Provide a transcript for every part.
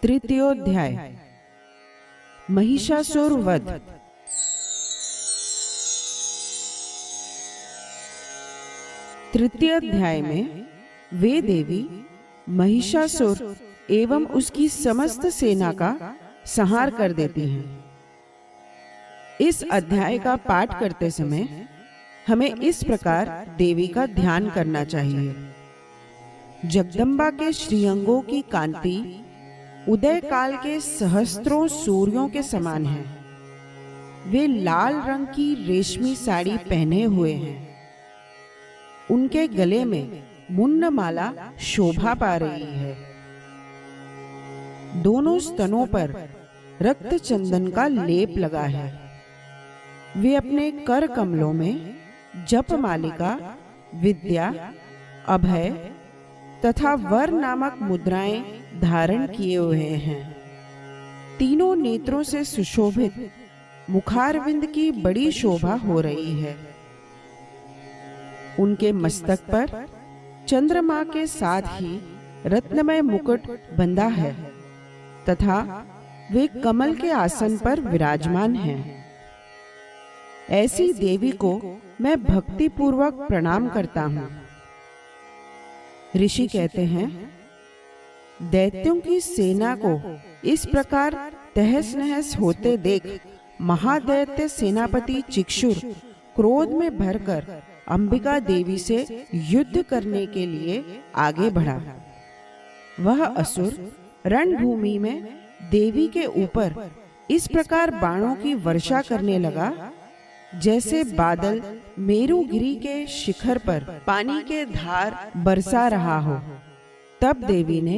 तृतीयोध्याय महिषासुर वध। तृतीय अध्याय में वे देवी महिषासुर एवं उसकी समस्त सेना का संहार कर देती हैं। इस अध्याय का पाठ करते समय हमें इस प्रकार देवी का ध्यान करना चाहिए। जगदम्बा के श्रीअंगों की कांति उदय काल के सहस्त्रों सूर्यों के समान है। वे लाल रंग की रेशमी साड़ी पहने हुए हैं। उनके गले में मुंड माला शोभा पा रही है। दोनों स्तनों पर रक्त चंदन का लेप लगा है। वे अपने कर कमलों में जप मालिका, विद्या, अभय तथा वर नामक मुद्राएं धारण किए हुए हैं। तीनों नेत्रों से सुशोभित मुखारविंद की बड़ी शोभा हो रही है। उनके मस्तक पर चंद्रमा के साथ ही रत्नमय मुकुट बंधा है तथा वे कमल के आसन पर विराजमान हैं। ऐसी देवी को मैं भक्ति पूर्वक प्रणाम करता हूँ। ऋषि कहते हैं, दैत्यों की सेना को इस प्रकार तहस नहस होते देख महादैत्य सेनापति चिक्षुर क्रोध में भरकर अंबिका देवी से युद्ध करने के लिए आगे बढ़ा। वह असुर रणभूमि में देवी के ऊपर इस प्रकार बाणों की वर्षा करने लगा जैसे बादल मेरुगिरी के शिखर पर पानी के धार बरसा रहा हो। तब देवी ने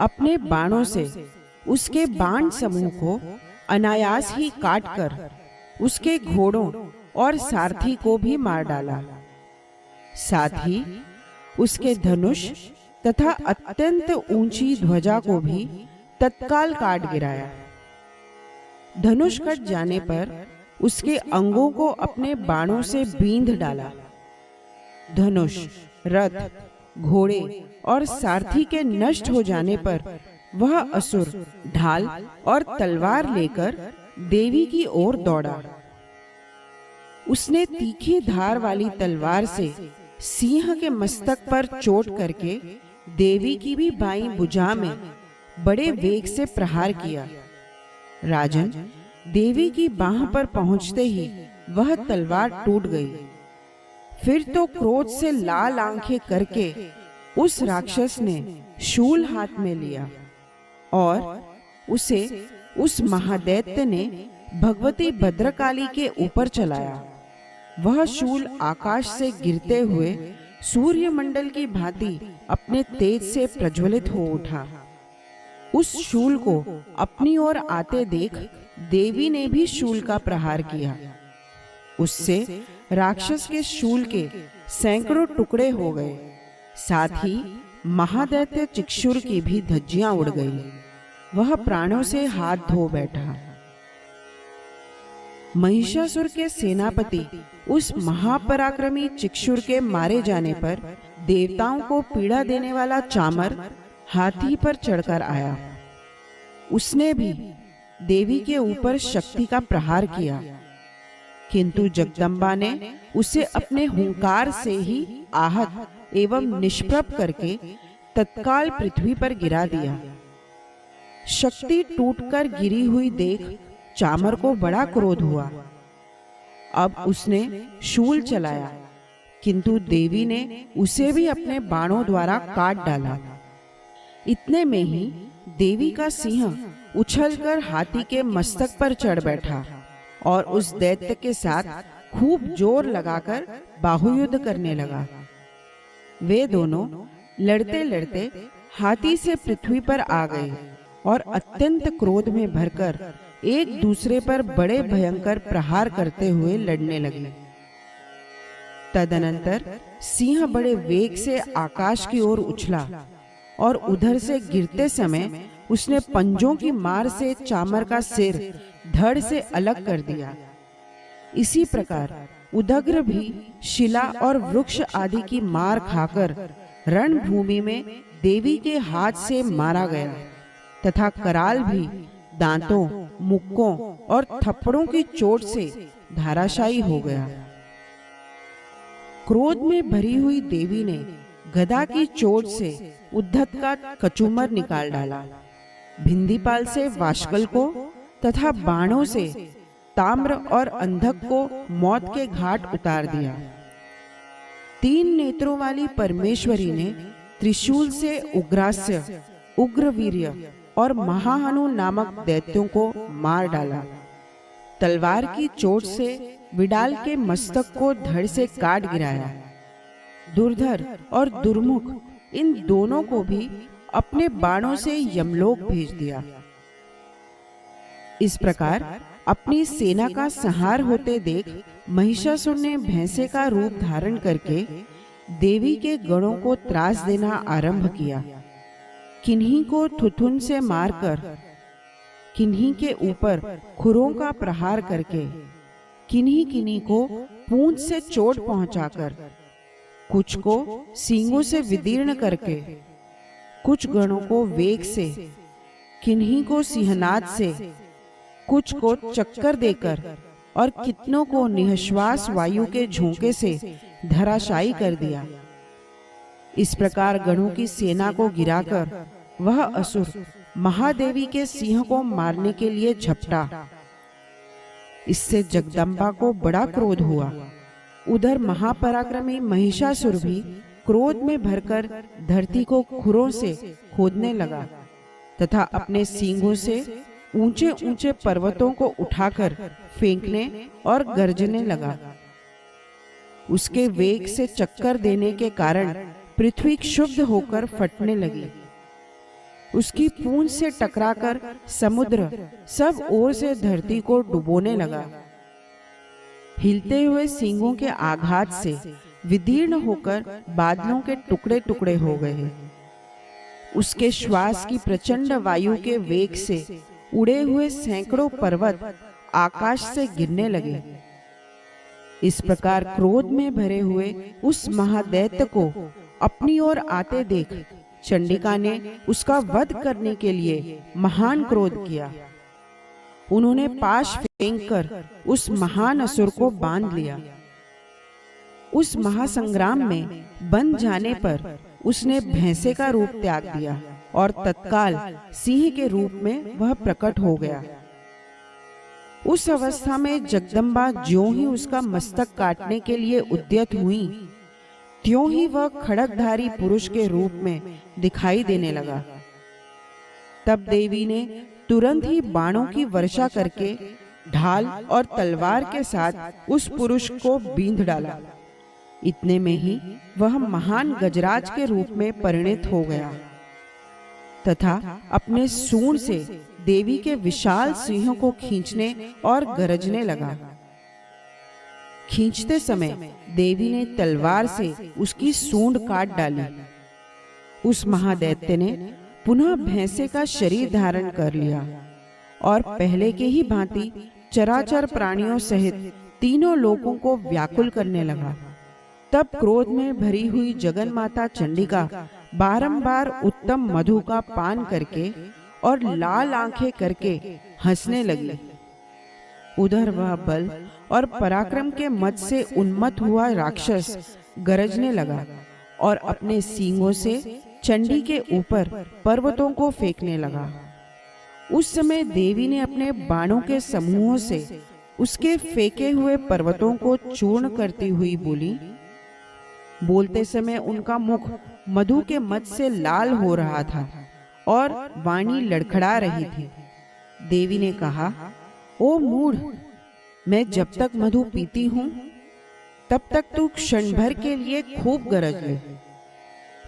अपने बाणों से उसके बाण समूह को अनायास ही काटकर उसके घोड़ों और सारथी को भी मार डाला। साथ ही उसके धनुष तथा अत्यंत ऊंची ध्वजा को भी तत्काल काट गिराया। धनुष कट जाने पर उसके अंगों को अपने बाणों से बींध डाला। धनुष, रथ, घोड़े और सारथी के नष्ट हो जाने पर वह असुर ढाल और तलवार लेकर देवी की ओर दौड़ा। उसने तीखी धार वाली तलवार से सिंह के मस्तक पर चोट करके देवी की भी बाईं भुजा में बड़े वेग से प्रहार किया। राजन, देवी की बाह पर पहुंचते ही वह तलवार टूट गई। फिर तो क्रोध से लाल आंखें करके उस राक्षस ने शूल हाथ में लिया और उसे उस महादैत्य ने भगवती भद्रकाली के ऊपर चलाया। वह शूल आकाश से गिरते हुए सूर्यमंडल की भांति अपने तेज से प्रज्वलित हो उठा। उस शूल को अपनी ओर आते देख देवी ने भी शूल का प्रहार किया। उससे राक्षस के शूल के सैकड़ों टुकड़े हो गए। साथ ही महादैत्य चिक्षुर की भी धज्जियां उड़ गई। वह प्राणों से हाथ धो बैठा। महिषासुर के सेनापति उस महापराक्रमी चिक्षुर के मारे जाने पर देवताओं को पीड़ा देने वाला चामर हाथी पर चढ़कर आया। उसने भी देवी के ऊपर शक्ति का प्रहार किया, किंतु जगदम्बा ने उसे अपने हुंकार से ही आहत एवं निष्प्रभ करके तत्काल पृथ्वी पर गिरा दिया। शक्ति टूटकर गिरी हुई देख चामर को बड़ा क्रोध हुआ। अब उसने शूल चलाया, किंतु देवी ने उसे भी अपने बाणों द्वारा काट डाला। इतने में ही देवी का सिंह उछलकर हाथी के मस्तक पर चढ़ बैठा और उस दैत्य के साथ खूब जोर लगाकर बाहुयुद्ध करने लगा। वे दोनों लड़ते लड़ते हाथी से पृथ्वी पर आ गए और अत्यंत क्रोध में भरकर एक दूसरे पर बड़े भयंकर प्रहार करते हुए लड़ने लगे। तदनंतर सिंह बड़े वेग से आकाश की ओर उछला और उधर से गिरते समय उसने पंजों की मार से चामर का सिर धड़ से अलग कर दिया। इसी प्रकार उदग्र भी शिला और वृक्ष आदि की मार खाकर रणभूमि में देवी के हाथ से मारा गया। तथा कराल भी दांतों, मुक्कों और थप्पड़ों की चोट से धाराशायी हो गया। क्रोध में भरी हुई देवी ने गदा की चोट से उद्धत का कचूमर निकाल डाला, भिंदीपाल से वाशकल को तथा बाणों से ताम्र और अंधक को मौत के घाट उतार दिया। 3 नेत्रों वाली परमेश्वरी ने त्रिशूल से उग्रास्य, उग्रवीर्य और महाहनु नामक दैत्यों को मार डाला। तलवार की चोट से विडाल के मस्तक को धड़ से काट गिराया। दुर्धर और दुर्मुख इन दोनों को भी अपने बाणों से यमलोक भेज दिया। इस प्रकार अपनी सेना का संहार होते देख महिषासुर ने भैंसे का रूप धारण करके देवी के गणों को त्रास देना आरंभ किया। किन्हीं को थुथुन से मारकर, किन्हीं के ऊपर खुरों का प्रहार करके, किन्हीं किन्हीं को पूंछ से चोट पहुंचाकर, कुछ को सींगों से विदीर्ण करके, कुछ गणों को वेग से, किन्हीं को सिंहनाद से, कुछ को चक्कर देकर और कितनों को निःश्वास वायु के झोंके से धराशायी कर दिया। इस प्रकार गणों की सेना को गिराकर वह असुर महादेवी के सिंह को मारने के लिए झपटा। इससे जगदम्बा को बड़ा क्रोध हुआ। उधर महापराक्रमी महिषासुर भी क्रोध में भरकर धरती को खुरों से खोदने लगा तथा अपने सींगों से ऊंचे ऊंचे पर्वतों को उठाकर फेंकने और गरजने लगा। उसके वेग से चक्कर देने के कारण पृथ्वी क्षुब्ध होकर फटने लगी। उसकी पूंछ से टकराकर समुद्र सब ओर से धरती को डुबोने लगा। हिलते हुए सींगों के आघात से विदीर्ण होकर बादलों के टुकड़े टुकड़े हो गए। उसके श्वास की प्रचंड वायु के वेग से उड़े हुए सैकड़ों पर्वत आकाश से गिरने लगे। इस प्रकार क्रोध में भरे हुए उस महादैत्य को अपनी ओर आते देख चंडिका ने उसका वध करने के लिए महान क्रोध किया। उन्होंने पाश फेंककर उस महान असुर को बांध लिया। उस महासंग्राम में बंध जाने पर उसने भैंसे का रूप त्याग दिया और तत्काल सिंह के रूप में वह प्रकट हो गया। उस अवस्था में जगदम्बा ज्यों ही उसका मस्तक काटने के लिए उद्यत हुई, त्यों ही वह खड्गधारी पुरुष के रूप में दिखाई देने लगा। तब देवी ने तुरंत ही बाणों की वर्षा करके ढाल और तलवार के साथ उस पुरुष को बींध डाला। इतने में ही वह महान गजराज के रूप में परिणित हो गया तथा अपने सूंड से देवी के विशाल सिंहों को खींचने और गरजने लगा। खींचते समय देवी ने तलवार से उसकी सूंड काट डाली। उस महादैत्य ने पुनः भैंसे का शरीर धारण कर लिया और पहले के ही भांति चराचर प्राणियों सहित तीनों लोगों को व्याकुल करने लगा। तब क्रोध में भरी हुई जगन माता चंडिका बारंबार उत्तम मधु का पान करके और लाल आंखें करके हंसने लगी। उधर वह बल और पराक्रम के मद से उन्मत्त हुआ राक्षस गरजने लगा और अपने सींगों से चंडी के ऊपर पर्वतों को फेंकने लगा। उस समय देवी ने अपने बाणों के समूहों से उसके फेंके हुए पर्वतों को चूर्ण करती हुई बोली। बोलते समय उनका मुख मधु के मद से लाल हो रहा था और वाणी लड़खड़ा रही थी। देवी ने कहा, ओ मूढ़, मैं जब तक मधु पीती हूं तब तक तू क्षण भर के लिए खूब गरज ले।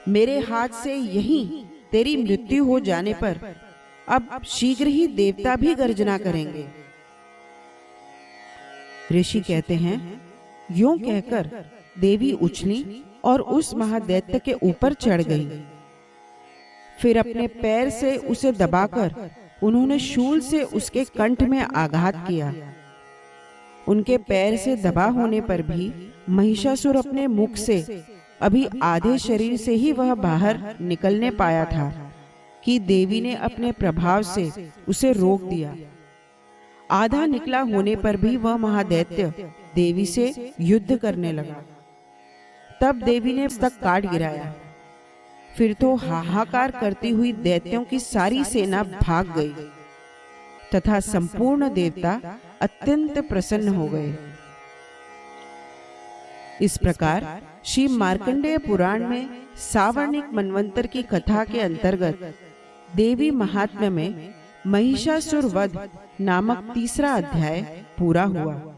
मेरे हाथ से यहीं तेरी मृत्यु हो जाने पर अब शीघ्र ही देवता भी गर्जना करेंगे। ऋषि कहते हैं, यूं कहकर देवी उछली और उस महादैत्य के ऊपर चढ़ गई। फिर अपने पैर से उसे दबाकर उन्होंने शूल से उसके कंठ में आघात किया। उनके पैर से दबा होने पर भी महिषासुर अपने मुख से अभी आधे शरीर से ही वह बाहर निकलने पाया था कि देवी ने अपने प्रभाव से उसे रोक दिया। आधा निकला होने पर भी वह महादैत्य देवी से युद्ध करने लगा। तब देवी ने मस्तक काट गिराया। फिर तो हाहाकार करती हुई दैत्यों की सारी सेना भाग गई तथा संपूर्ण देवता अत्यंत प्रसन्न हो गए। इस प्रकार श्री मार्कंडेय पुराण में सावर्णिक मनवंतर की कथा के अंतर्गत देवी महात्म्य में महिषासुर वध नामक तीसरा अध्याय पूरा हुआ।